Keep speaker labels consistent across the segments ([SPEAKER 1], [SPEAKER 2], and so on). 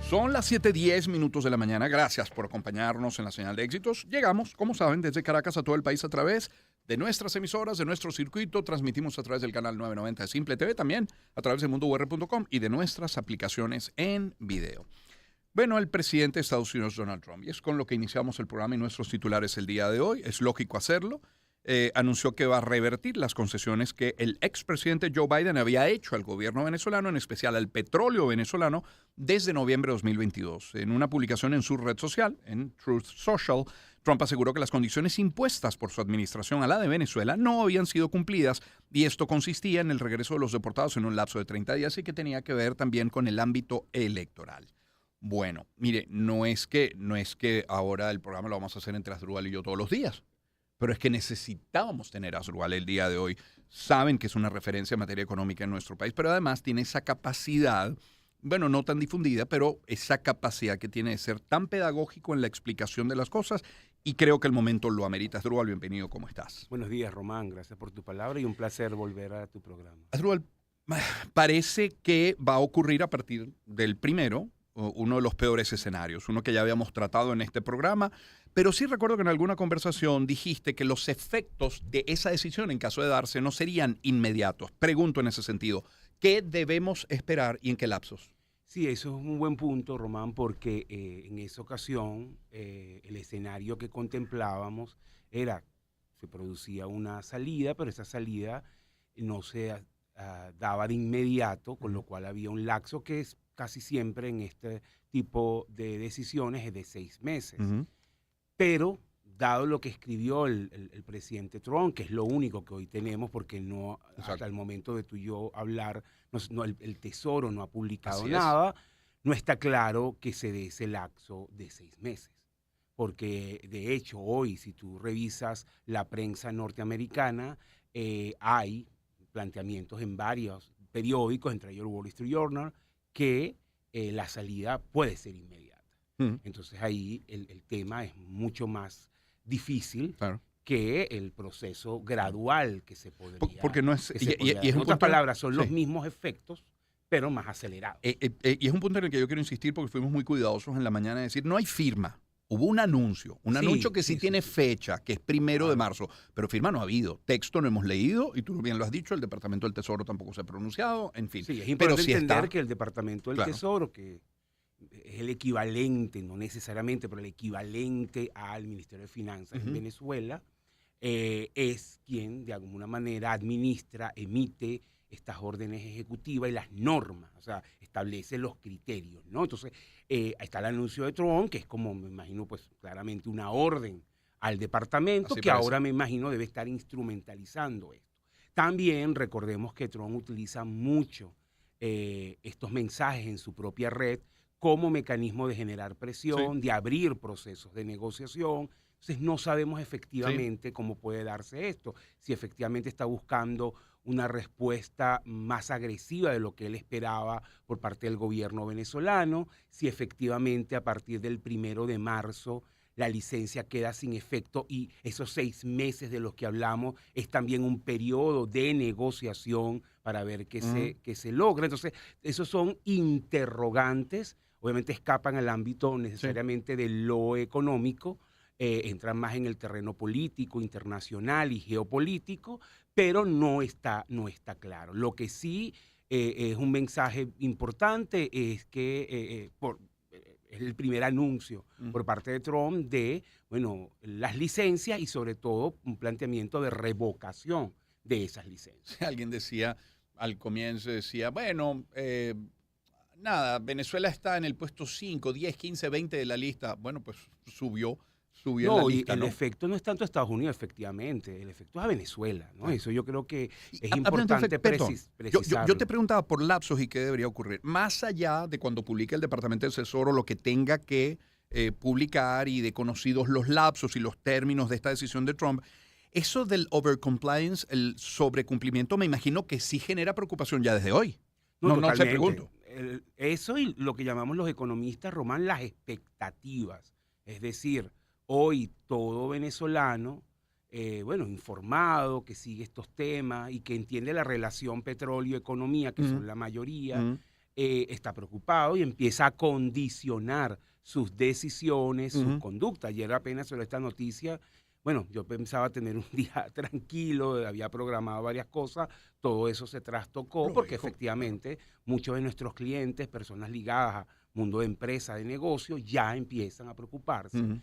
[SPEAKER 1] Son las 7:10 de la mañana. Gracias por acompañarnos en la señal de éxitos. Llegamos, como saben, desde Caracas a todo el país a través de nuestras emisoras, de nuestro circuito. Transmitimos a través del canal 990 de Simple TV, también a través de mundour.com y de nuestras aplicaciones en video. Bueno, el presidente de Estados Unidos, Donald Trump, y es con lo que iniciamos el programa y nuestros titulares el día de hoy. Es lógico hacerlo. Anunció que va a revertir las concesiones que el expresidente Joe Biden había hecho al gobierno venezolano, en especial al petróleo venezolano, desde noviembre de 2022. En una publicación en su red social, en Truth Social, Trump aseguró que las condiciones impuestas por su administración a la de Venezuela no habían sido cumplidas y esto consistía en el regreso de los deportados en un lapso de 30 días y que tenía que ver también con el ámbito electoral. Bueno, mire, no es que ahora el programa lo vamos a hacer entre Asdrúbal y yo todos los días. Pero es que necesitábamos tener a Asdrúbal el día de hoy. Saben que es una referencia en materia económica en nuestro país, pero además tiene esa capacidad, bueno, no tan difundida, pero esa capacidad que tiene de ser tan pedagógico en la explicación de las cosas y creo que el momento lo amerita. Asdrúbal, bienvenido, ¿cómo estás?
[SPEAKER 2] Buenos días, Román. Gracias por tu palabra y un placer volver a tu programa.
[SPEAKER 1] Asdrúbal, parece que va a ocurrir a partir del primero uno de los peores escenarios, uno que ya habíamos tratado en este programa, pero sí recuerdo que en alguna conversación dijiste que los efectos de esa decisión, en caso de darse, no serían inmediatos. Pregunto en ese sentido, ¿qué debemos esperar y en qué lapsos?
[SPEAKER 2] Sí, eso es un buen punto, Román, porque en esa ocasión el escenario que contemplábamos se producía una salida, pero esa salida no se daba de inmediato, con lo cual había un lapso que es casi siempre en este tipo de decisiones es de 6 meses. Pero, dado lo que escribió el presidente Trump, que es lo único que hoy tenemos, porque no hasta el momento de tú y yo hablar, el Tesoro no ha publicado nada, no está claro que se dé ese lapso de 6 meses. Porque, de hecho, hoy, si tú revisas la prensa norteamericana, hay planteamientos en varios periódicos, entre ellos el Wall Street Journal, que la salida puede ser inmediata. Entonces ahí el tema es mucho más difícil que el proceso gradual que se podría.
[SPEAKER 1] Porque no es,
[SPEAKER 2] y en otras palabras, son los mismos efectos, pero más acelerados.
[SPEAKER 1] Y es un punto en el que yo quiero insistir porque fuimos muy cuidadosos en la mañana de decir, no hay firma. Hubo un anuncio que sí tiene fecha, que es 1 de marzo, pero firma no ha habido. Texto no hemos leído, y tú bien lo has dicho, el Departamento del Tesoro tampoco se ha pronunciado, en fin.
[SPEAKER 2] Sí, es importante entender que el Departamento del Tesoro, que es el equivalente, no necesariamente, pero el equivalente al Ministerio de Finanzas en Venezuela, es quien de alguna manera administra, emite estas órdenes ejecutivas y las normas, o sea, establece los criterios, ¿no? Entonces, ahí está el anuncio de Trump, que es como, me imagino, pues claramente una orden al departamento, que ahora me imagino debe estar instrumentalizando esto. También recordemos que Trump utiliza mucho estos mensajes en su propia red como mecanismo de generar presión, de abrir procesos de negociación. Entonces no sabemos efectivamente cómo puede darse esto, si efectivamente está buscando una respuesta más agresiva de lo que él esperaba por parte del gobierno venezolano, si efectivamente a partir del 1 de marzo la licencia queda sin efecto y esos 6 meses de los que hablamos es también un periodo de negociación para ver qué se logra. Entonces, esos son interrogantes, obviamente escapan al ámbito necesariamente de lo económico, entran más en el terreno político, internacional y geopolítico, pero no está claro. Lo que sí es un mensaje importante es que es el primer anuncio por parte de Trump de, bueno, las licencias y sobre todo un planteamiento de revocación de esas licencias.
[SPEAKER 1] Alguien decía al comienzo, bueno, nada, Venezuela está en el puesto 5, 10, 15, 20 de la lista. Bueno, pues subió en la lista,
[SPEAKER 2] el
[SPEAKER 1] ¿no?
[SPEAKER 2] efecto no es tanto a Estados Unidos, efectivamente, el efecto es a Venezuela, ¿no? Eso yo creo que es importante precisarlo.
[SPEAKER 1] Yo te preguntaba por lapsos y qué debería ocurrir. Más allá de cuando publique el Departamento del Tesoro lo que tenga que publicar y de conocidos los lapsos y los términos de esta decisión de Trump, eso del overcompliance, el sobrecumplimiento, me imagino que sí genera preocupación ya desde hoy. No se pregunto.
[SPEAKER 2] Eso y lo que llamamos los economistas, Román, las expectativas. Es decir, hoy todo venezolano, informado, que sigue estos temas y que entiende la relación petróleo-economía, que son la mayoría, está preocupado y empieza a condicionar sus decisiones, su conducta. Ayer apenas sobre esta noticia, bueno, yo pensaba tener un día tranquilo, había programado varias cosas, todo eso se trastocó porque efectivamente muchos de nuestros clientes, personas ligadas a mundo de empresa, de negocio, ya empiezan a preocuparse.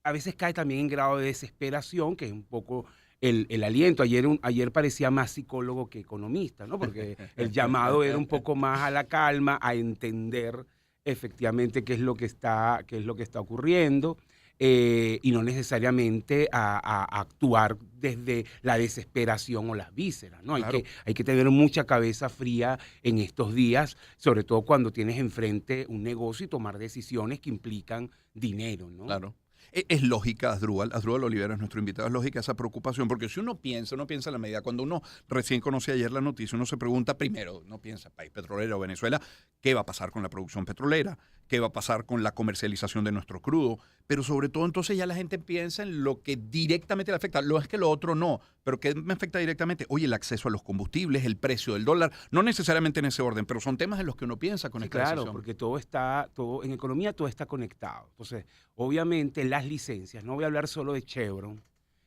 [SPEAKER 2] A veces cae también en grado de desesperación, que es un poco el aliento. Ayer parecía más psicólogo que economista, ¿no? Porque el llamado era un poco más a la calma, a entender efectivamente qué es lo que está ocurriendo, y no necesariamente a actuar desde la desesperación o las vísceras, ¿no?
[SPEAKER 1] Claro.
[SPEAKER 2] Hay que tener mucha cabeza fría en estos días, sobre todo cuando tienes enfrente un negocio y tomar decisiones que implican dinero, ¿no?
[SPEAKER 1] Claro. Es lógica, Asdrúbal Olivera es nuestro invitado, es lógica esa preocupación, porque si uno piensa en la medida, cuando uno recién conoce ayer la noticia, uno se pregunta primero, no piensa, país petrolero o Venezuela, ¿qué va a pasar con la producción petrolera? ¿Qué va a pasar con la comercialización de nuestro crudo? Pero sobre todo entonces ya la gente piensa en lo que directamente le afecta. Lo es que lo otro no, pero ¿qué me afecta directamente? Oye, el acceso a los combustibles, el precio del dólar, no necesariamente en ese orden, pero son temas en los que uno piensa con esta decisión.
[SPEAKER 2] Claro, porque en economía todo está conectado. Entonces, obviamente las licencias, no voy a hablar solo de Chevron,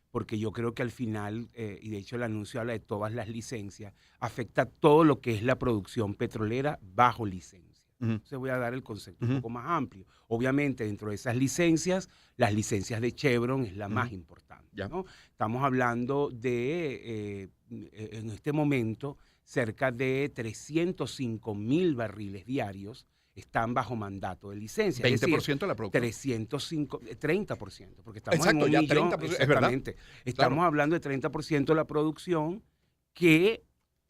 [SPEAKER 2] porque yo creo que al final, y de hecho el anuncio habla de todas las licencias, afecta todo lo que es la producción petrolera bajo licencia. Entonces voy a dar el concepto un poco más amplio. Obviamente dentro de esas licencias, las licencias de Chevron es la más importante, ¿no? Estamos hablando de, en este momento, cerca de 305,000 barriles diarios están bajo mandato de licencia.
[SPEAKER 1] 20% de la producción.
[SPEAKER 2] 30%, porque estamos
[SPEAKER 1] Exacto,
[SPEAKER 2] en un
[SPEAKER 1] ya
[SPEAKER 2] millón,
[SPEAKER 1] 30%,
[SPEAKER 2] exactamente.
[SPEAKER 1] Es verdad.
[SPEAKER 2] Estamos hablando de 30% de la producción que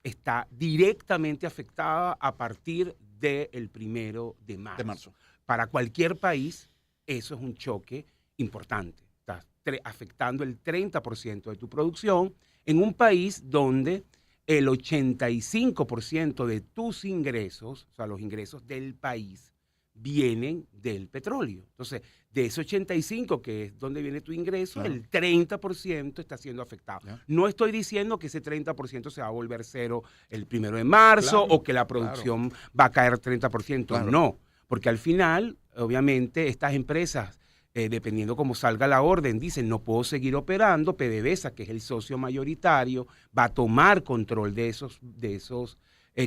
[SPEAKER 2] está directamente afectada a partir del 1 de marzo. Para cualquier país, eso es un choque importante. Estás afectando el 30% de tu producción en un país donde el 85% de tus ingresos, o sea, los ingresos del país, vienen del petróleo. Entonces, de ese 85, que es donde viene tu ingreso, el 30% está siendo afectado. No estoy diciendo que ese 30% se va a volver cero el 1 de marzo o que la producción va a caer 30%. No, porque al final, obviamente, estas empresas, dependiendo cómo salga la orden, dicen no puedo seguir operando. PDVSA, que es el socio mayoritario, va a tomar control de esos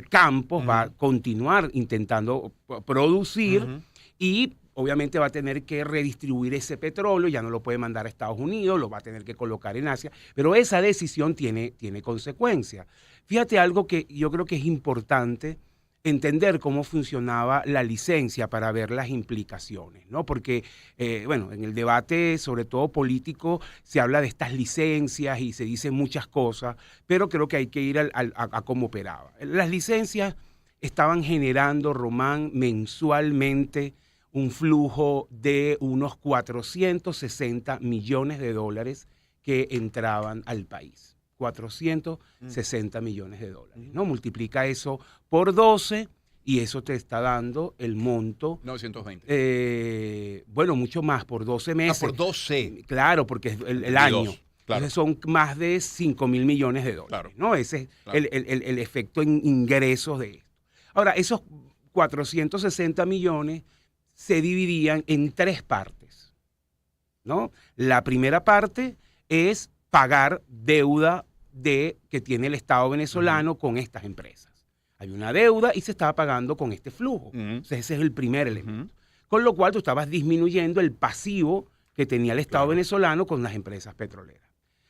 [SPEAKER 2] campos, va a continuar intentando producir y obviamente va a tener que redistribuir ese petróleo, ya no lo puede mandar a Estados Unidos, lo va a tener que colocar en Asia, pero esa decisión tiene consecuencias. Fíjate algo que yo creo que es importante entender cómo funcionaba la licencia para ver las implicaciones, ¿no? Porque, bueno, en el debate, sobre todo político, se habla de estas licencias y se dicen muchas cosas, pero creo que hay que ir a cómo operaba. Las licencias estaban generando, Román, mensualmente un flujo de unos 460 millones de dólares que entraban al país. 460 millones de dólares, ¿no? Multiplica eso por 12 y eso te está dando el monto.
[SPEAKER 1] 920.
[SPEAKER 2] Bueno, mucho más, por 12 meses.
[SPEAKER 1] Por 12.
[SPEAKER 2] Claro, porque es el año.
[SPEAKER 1] Claro.
[SPEAKER 2] Entonces son más de 5,000 millones de dólares, ¿no? Ese es el efecto en ingresos de esto. Ahora, esos 460 millones se dividían en 3 partes, ¿no? La primera parte es pagar deuda que tiene el Estado venezolano con estas empresas. Hay una deuda y se estaba pagando con este flujo. Entonces ese es el primer elemento. Con lo cual tú estabas disminuyendo el pasivo que tenía el Estado venezolano con las empresas petroleras.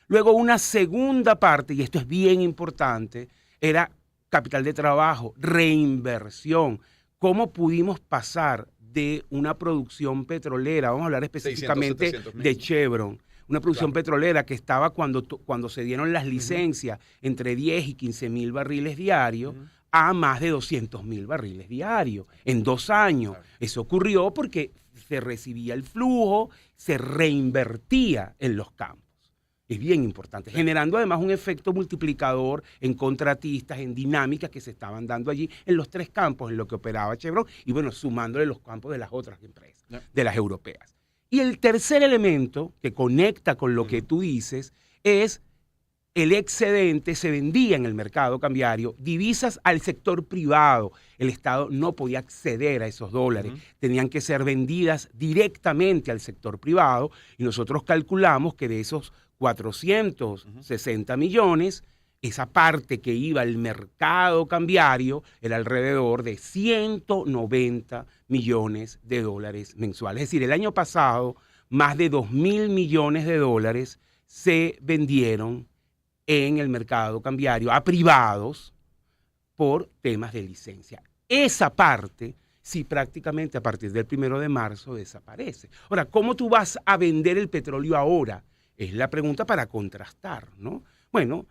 [SPEAKER 2] Luego una segunda parte, y esto es bien importante, era capital de trabajo, reinversión. ¿Cómo pudimos pasar de una producción petrolera, vamos a hablar específicamente de Chevron, una producción petrolera que estaba cuando se dieron las licencias entre 10 y 15,000 barriles diarios a más de 200,000 barriles diarios en 2 años? Eso ocurrió porque se recibía el flujo, se reinvertía en los campos. Es bien importante, generando además un efecto multiplicador en contratistas, en dinámicas que se estaban dando allí en los 3 campos en lo que operaba Chevron y bueno, sumándole los campos de las otras empresas, de las europeas. Y el tercer elemento que conecta con lo que tú dices es el excedente se vendía en el mercado cambiario, divisas al sector privado. El Estado no podía acceder a esos dólares, tenían que ser vendidas directamente al sector privado y nosotros calculamos que de esos 460 millones, esa parte que iba al mercado cambiario era alrededor de 190 millones de dólares mensuales. Es decir, el año pasado más de 2.000 millones de dólares se vendieron en el mercado cambiario a privados por temas de licencia. Esa parte sí prácticamente a partir del 1 de marzo desaparece. Ahora, ¿cómo tú vas a vender el petróleo ahora? Es la pregunta para contrastar, ¿no? Bueno,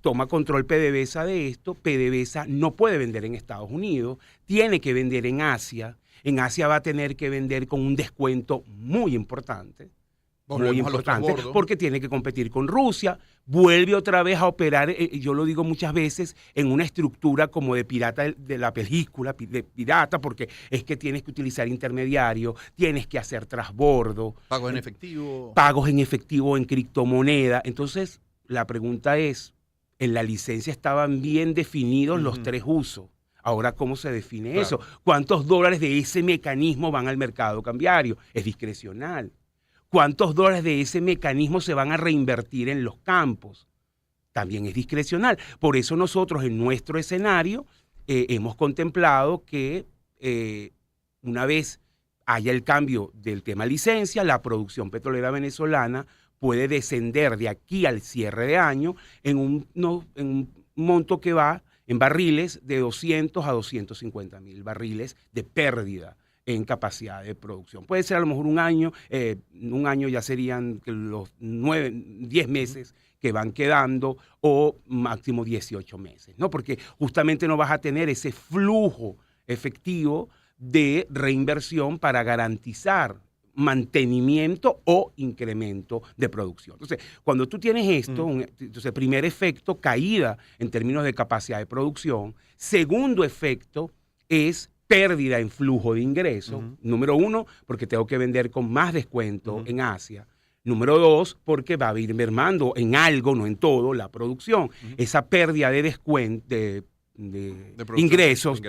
[SPEAKER 2] toma control PDVSA de esto. PDVSA no puede vender en Estados Unidos, tiene que vender en Asia. En Asia va a tener que vender con un descuento muy importante. Muy importante, porque tiene que competir con Rusia, vuelve otra vez a operar, yo lo digo muchas veces, en una estructura como de pirata de la película, de pirata, porque es que tienes que utilizar intermediarios, tienes que hacer trasbordo.
[SPEAKER 1] Pagos en efectivo.
[SPEAKER 2] Pagos en efectivo, en criptomoneda. Entonces, la pregunta es, en la licencia estaban bien definidos los tres usos. Ahora, ¿cómo se define eso? ¿Cuántos dólares de ese mecanismo van al mercado cambiario? Es discrecional. ¿Cuántos dólares de ese mecanismo se van a reinvertir en los campos? También es discrecional. Por eso nosotros en nuestro escenario hemos contemplado que una vez haya el cambio del tema licencia, la producción petrolera venezolana puede descender de aquí al cierre de año en un monto que va en barriles de 200 a 250 mil barriles de pérdida en capacidad de producción. Puede ser a lo mejor un año ya serían los 10 meses que van quedando o máximo 18 meses, ¿no? Porque justamente no vas a tener ese flujo efectivo de reinversión para garantizar mantenimiento o incremento de producción. Entonces, cuando tú tienes esto, entonces, primer efecto, caída en términos de capacidad de producción. Segundo efecto es pérdida en flujo de ingresos. Número uno, porque tengo que vender con más descuento en Asia. Número dos, porque va a ir mermando en algo, no en todo, la producción. Esa pérdida de descuento, de ingresos,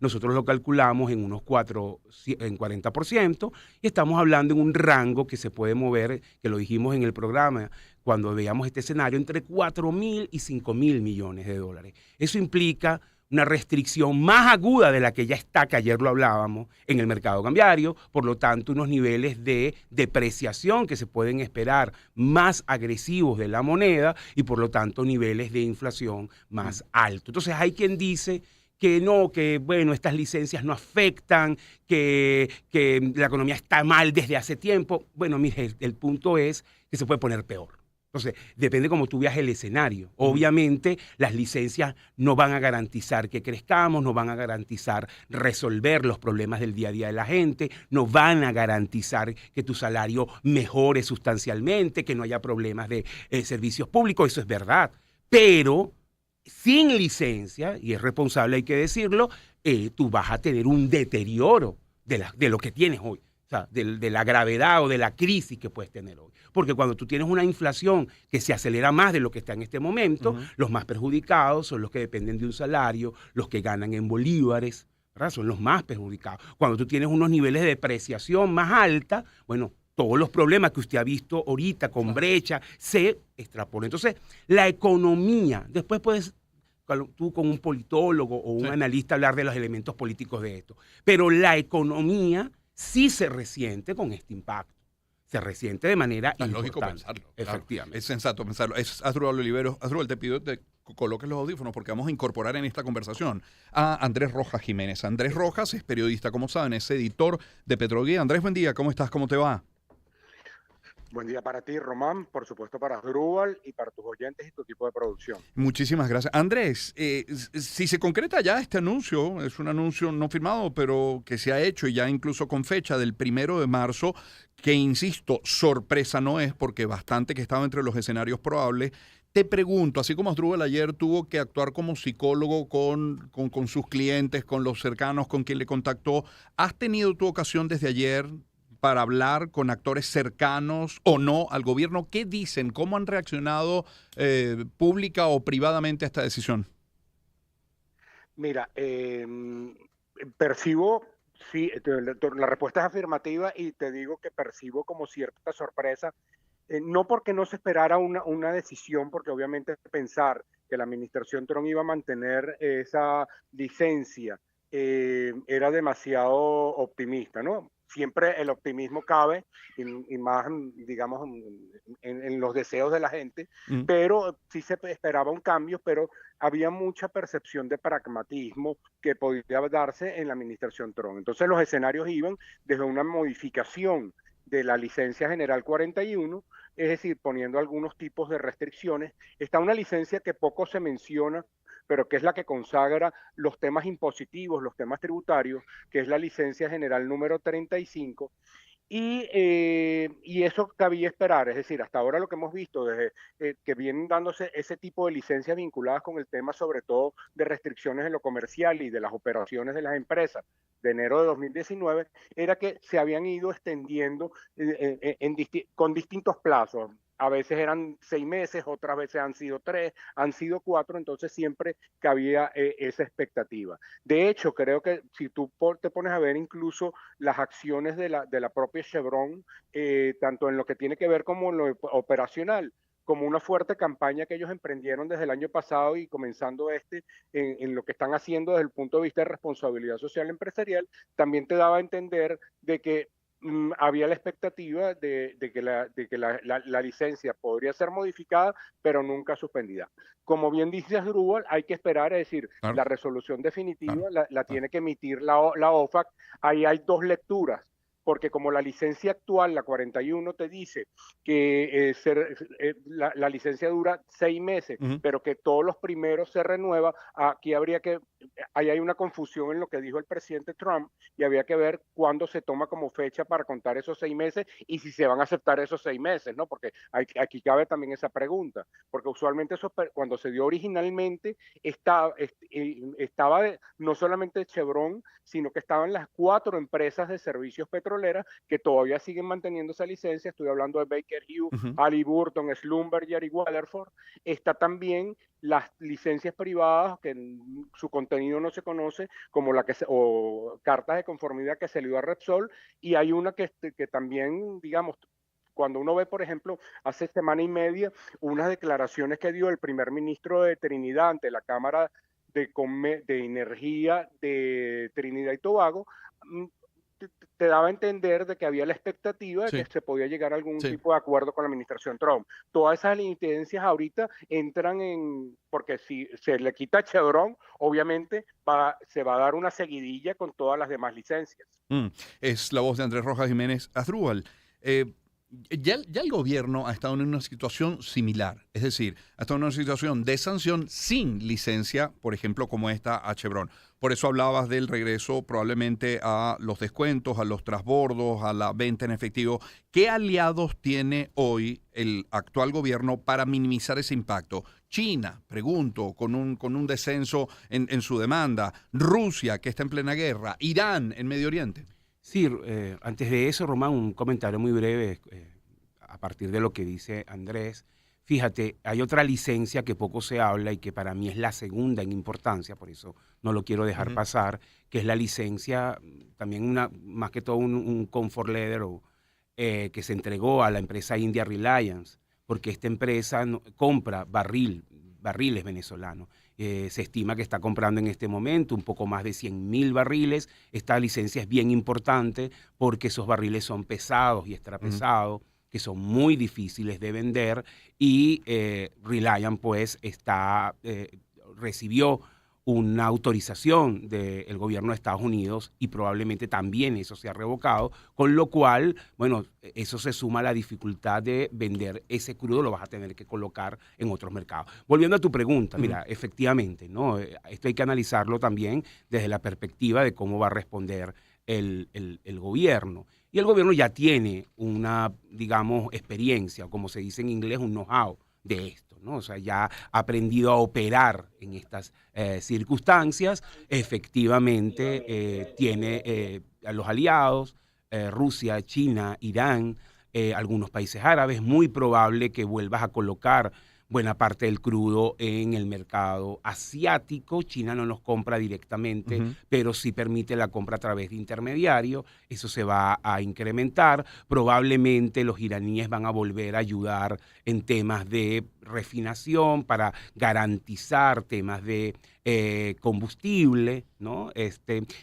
[SPEAKER 2] nosotros lo calculamos en unos 40% y estamos hablando en un rango que se puede mover, que lo dijimos en el programa cuando veíamos este escenario, entre 4.000 y 5.000 millones de dólares. Eso implica una restricción más aguda de la que ya está, que ayer lo hablábamos, en el mercado cambiario, por lo tanto unos niveles de depreciación que se pueden esperar más agresivos de la moneda y por lo tanto niveles de inflación más altos. Entonces hay quien dice que no, que bueno, estas licencias no afectan, que la economía está mal desde hace tiempo. Bueno, mire, el punto es que se puede poner peor. Entonces, depende cómo tú veas el escenario. Obviamente, las licencias no van a garantizar que crezcamos, no van a garantizar resolver los problemas del día a día de la gente, no van a garantizar que tu salario mejore sustancialmente, que no haya problemas de servicios públicos, eso es verdad. Pero sin licencia, y es responsable, hay que decirlo, tú vas a tener un deterioro de lo que tienes hoy. O sea, de la gravedad o de la crisis que puedes tener hoy. Porque cuando tú tienes una inflación que se acelera más de lo que está en este momento, los más perjudicados son los que dependen de un salario, los que ganan en bolívares, ¿verdad? Son los más perjudicados. Cuando tú tienes unos niveles de depreciación más alta, bueno, todos los problemas que usted ha visto ahorita con brecha se extrapolan. Entonces, la economía, después puedes tú con un politólogo o un analista hablar de los elementos políticos de esto, pero la economía sí se resiente con este impacto. Se resiente de manera importante.
[SPEAKER 1] Es lógico pensarlo.
[SPEAKER 2] Efectivamente.
[SPEAKER 1] Claro. Es sensato pensarlo. Es Asdrúbal Oliveros. Asdrúbal, te pido que te coloques los audífonos porque vamos a incorporar en esta conversación a Andrés Rojas Jiménez. Andrés Rojas es periodista, como saben, es editor de Petroguía. Andrés, buen día. ¿Cómo estás? ¿Cómo te va?
[SPEAKER 3] Buen día para ti, Román, por supuesto para Asdrúbal y para tus oyentes y tu equipo de producción.
[SPEAKER 1] Muchísimas gracias. Andrés, si se concreta ya este anuncio, es un anuncio no firmado, pero que se ha hecho y ya incluso con fecha del 1 de marzo, que insisto, sorpresa no es porque bastante que estaba entre los escenarios probables. Te pregunto, así como Asdrúbal ayer tuvo que actuar como psicólogo con sus clientes, con los cercanos, con quien le contactó, ¿has tenido tu ocasión desde ayer para hablar con actores cercanos o no al gobierno? ¿Qué dicen? ¿Cómo han reaccionado pública o privadamente a esta decisión?
[SPEAKER 3] Mira, percibo, sí, la respuesta es afirmativa y te digo que percibo como cierta sorpresa, no porque no se esperara una decisión, porque obviamente pensar que la administración Trump iba a mantener esa licencia era demasiado optimista, ¿no? Siempre el optimismo cabe y más, digamos, en los deseos de la gente,
[SPEAKER 1] Mm.
[SPEAKER 3] pero sí se esperaba un cambio, pero había mucha percepción de pragmatismo que podía darse en la administración Trump. Entonces los escenarios iban desde una modificación de la licencia general 41, es decir, poniendo algunos tipos de restricciones. Está una licencia que poco se menciona, pero que es la que consagra los temas impositivos, los temas tributarios, que es la licencia general número 35, y eso cabía esperar, es decir, hasta ahora lo que hemos visto desde que vienen dándose ese tipo de licencias vinculadas con el tema, sobre todo de restricciones en lo comercial y de las operaciones de las empresas de enero de 2019, era que se habían ido extendiendo con distintos plazos. A veces eran 6 meses, otras veces han sido 3, han sido 4, entonces siempre cabía esa expectativa. De hecho, creo que si tú te pones a ver incluso las acciones de la propia Chevron, tanto en lo que tiene que ver como en lo operacional, como una fuerte campaña que ellos emprendieron desde el año pasado y comenzando en lo que están haciendo desde el punto de vista de responsabilidad social empresarial, también te daba a entender de que había la expectativa de que la licencia podría ser modificada, pero nunca suspendida. Como bien dice Asdrúbal, hay que esperar, es decir,
[SPEAKER 1] Claro,
[SPEAKER 3] la resolución definitiva
[SPEAKER 1] claro,
[SPEAKER 3] la
[SPEAKER 1] claro.
[SPEAKER 3] tiene que emitir la OFAC. Ahí hay dos lecturas, porque como la licencia actual, la 41, te dice que la licencia dura 6 meses,
[SPEAKER 1] Ujú.
[SPEAKER 3] pero que todos los primeros se renueva, aquí ahí hay una confusión en lo que dijo el presidente Trump y había que ver cuándo se toma como fecha para contar esos 6 meses y si se van a aceptar esos 6 meses, ¿no? Porque aquí cabe también esa pregunta, porque usualmente cuando se dio originalmente estaba no solamente Chevron, sino que estaban las 4 empresas de servicios petroleras que todavía siguen manteniendo esa licencia. Estoy hablando de Baker Hughes,
[SPEAKER 1] Ujú.
[SPEAKER 3] Halliburton, Schlumberger y Waterford. Está también las licencias privadas, que su contenido no se conoce, como o cartas de conformidad que se le dio a Repsol, y hay una que también, digamos, cuando uno ve, por ejemplo, hace semana y media, unas declaraciones que dio el primer ministro de Trinidad ante la Cámara de Energía de Trinidad y Tobago, te daba a entender de que había la expectativa de que
[SPEAKER 1] Sí,
[SPEAKER 3] se podía llegar a algún
[SPEAKER 1] sí.
[SPEAKER 3] tipo de acuerdo con la administración Trump. Todas esas incidencias ahorita entran porque si se le quita a Chevron, obviamente se va a dar una seguidilla con todas las demás licencias.
[SPEAKER 1] Mm. Es la voz de Andrés Rojas Jiménez Asdrúbal. Eh, ya el gobierno ha estado en una situación similar, es decir, ha estado en una situación de sanción sin licencia, por ejemplo, como esta a Chevron. Por eso hablabas del regreso probablemente a los descuentos, a los transbordos, a la venta en efectivo. ¿Qué aliados tiene hoy el actual gobierno para minimizar ese impacto? China, pregunto, con un descenso en su demanda. Rusia, que está en plena guerra. Irán, en Medio Oriente.
[SPEAKER 2] Sí, antes de eso, Román, un comentario muy breve a partir de lo que dice Andrés. Fíjate, hay otra licencia que poco se habla y que para mí es la segunda en importancia, por eso no lo quiero dejar
[SPEAKER 1] Ujú.
[SPEAKER 2] pasar, que es la licencia, también más que todo un comfort letter que se entregó a la empresa India Reliance, porque esta empresa compra barriles venezolanos. Se estima que está comprando en este momento un poco más de 100.000 barriles. Esta licencia es bien importante porque esos barriles son pesados y
[SPEAKER 1] Ujú.
[SPEAKER 2] extrapesados, que son muy difíciles de vender, y Reliant pues recibió una autorización del gobierno de Estados Unidos y probablemente también eso se ha revocado, con lo cual, bueno, eso se suma a la dificultad de vender ese crudo, lo vas a tener que colocar en otros mercados. Volviendo a tu pregunta,
[SPEAKER 1] Ujú.
[SPEAKER 2] mira, efectivamente, ¿no? Esto hay que analizarlo también desde la perspectiva de cómo va a responder el gobierno. Y el gobierno ya tiene una, digamos, experiencia, o como se dice en inglés, un know-how de esto, ¿no? O sea, ya ha aprendido a operar en estas circunstancias. Efectivamente, tiene a los aliados, Rusia, China, Irán, algunos países árabes. Muy probable que vuelvas a colocar buena parte del crudo en el mercado asiático. China no nos compra directamente, pero sí permite la compra a través de intermediarios. Eso se va a incrementar. Probablemente los iraníes van a volver a ayudar en temas de refinación para garantizar temas de combustible, ¿no?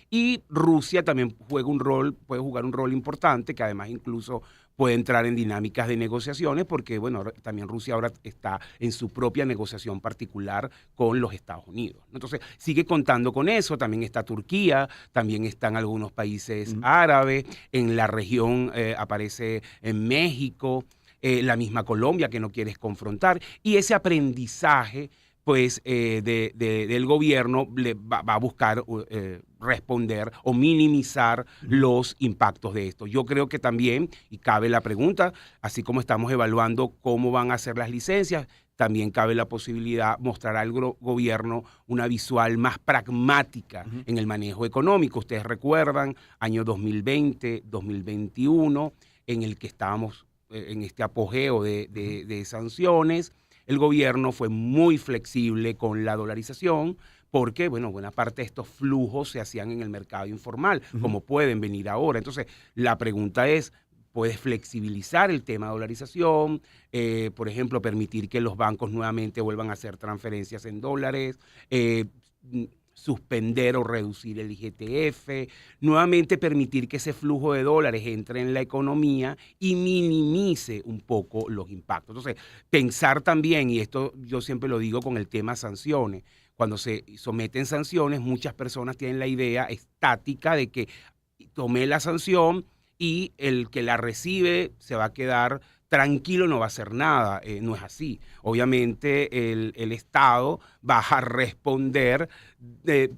[SPEAKER 2] Y Rusia también puede jugar un rol importante, que además incluso puede entrar en dinámicas de negociaciones, porque bueno, también Rusia ahora está en su propia negociación particular con los Estados Unidos. Entonces, sigue contando con eso. También está Turquía, también están algunos países árabes, en la región aparece en México, la misma Colombia, que no quieres confrontar, y ese aprendizaje pues del gobierno va a buscar responder o minimizar los impactos de esto. Yo creo que también, y cabe la pregunta, así como estamos evaluando cómo van a ser las licencias, también cabe la posibilidad de mostrar al gobierno una visual más pragmática en el manejo económico. Ustedes recuerdan, año 2020, 2021, en el que estábamos en este apogeo de sanciones. El gobierno fue muy flexible con la dolarización porque, bueno, buena parte de estos flujos se hacían en el mercado informal, como pueden venir ahora. Entonces, la pregunta es, ¿puedes flexibilizar el tema de dolarización? Por ejemplo, permitir que los bancos nuevamente vuelvan a hacer transferencias en dólares, suspender o reducir el IGTF, nuevamente permitir que ese flujo de dólares entre en la economía y minimice un poco los impactos. Entonces, pensar también, y esto yo siempre lo digo con el tema sanciones, cuando se someten sanciones, muchas personas tienen la idea estática de que tomé la sanción y el que la recibe se va a quedar tranquilo, no va a hacer nada. No es así. Obviamente el Estado va a responder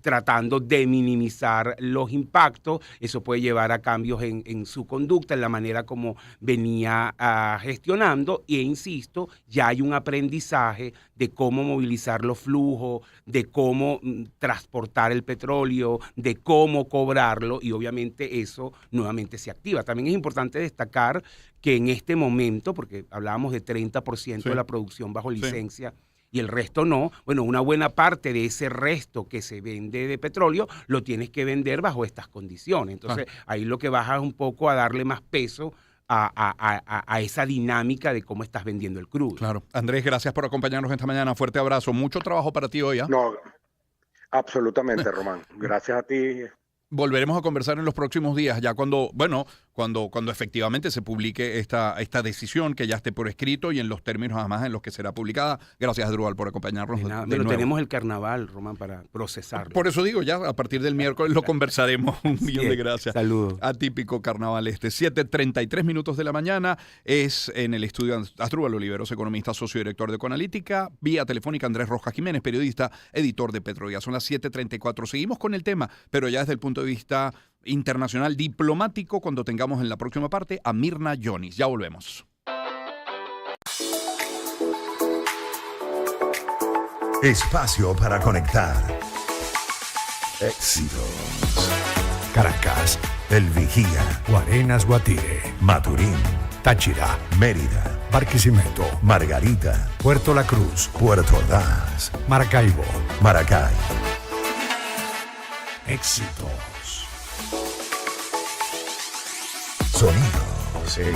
[SPEAKER 2] tratando de minimizar los impactos. Eso puede llevar a cambios en su conducta, en la manera como venía gestionando. E insisto, ya hay un aprendizaje de cómo movilizar los flujos, de cómo transportar el petróleo, de cómo cobrarlo, y obviamente eso nuevamente se activa. También es importante destacar que en este momento, porque hablábamos de 30% de la producción bajo licencia y el resto no, bueno, una buena parte de ese resto que se vende de petróleo lo tienes que vender bajo estas condiciones. Entonces, ahí lo que baja es un poco a darle más peso a esa dinámica de cómo estás vendiendo el crudo.
[SPEAKER 1] Claro. Andrés, gracias por acompañarnos esta mañana. Fuerte abrazo. Mucho trabajo para ti hoy, ¿ah?
[SPEAKER 3] No, absolutamente, Román. Gracias a ti.
[SPEAKER 1] Volveremos a conversar en los próximos días, ya cuando efectivamente se publique esta decisión, que ya esté por escrito y en los términos además en los que será publicada. Gracias, Asdrúbal, por acompañarnos.
[SPEAKER 2] Pero tenemos el carnaval, Román, para procesarlo.
[SPEAKER 1] Por eso digo, ya a partir del miércoles lo conversaremos. Un millón de gracias.
[SPEAKER 2] Saludos.
[SPEAKER 1] Atípico carnaval 7:33 minutos de la mañana. Es en el estudio Asdrúbal Oliveros, economista, socio director de Econalítica. Vía telefónica, Andrés Rojas Jiménez, periodista, editor de Petrodía. Son las 7:34. Seguimos con el tema, pero ya desde el punto de vista internacional diplomático, cuando tengamos en la próxima parte a Mirna Jonis. Ya volvemos.
[SPEAKER 4] Espacio para conectar. Éxitos. Caracas, El Vigía,
[SPEAKER 5] Guarenas, Guatire,
[SPEAKER 4] Maturín,
[SPEAKER 5] Táchira,
[SPEAKER 4] Mérida,
[SPEAKER 5] Barquisimeto,
[SPEAKER 4] Margarita,
[SPEAKER 5] Puerto La Cruz,
[SPEAKER 4] Puerto Ordaz,
[SPEAKER 5] Maracaibo.
[SPEAKER 4] Maracay.
[SPEAKER 5] Éxitos.
[SPEAKER 4] Sonidos en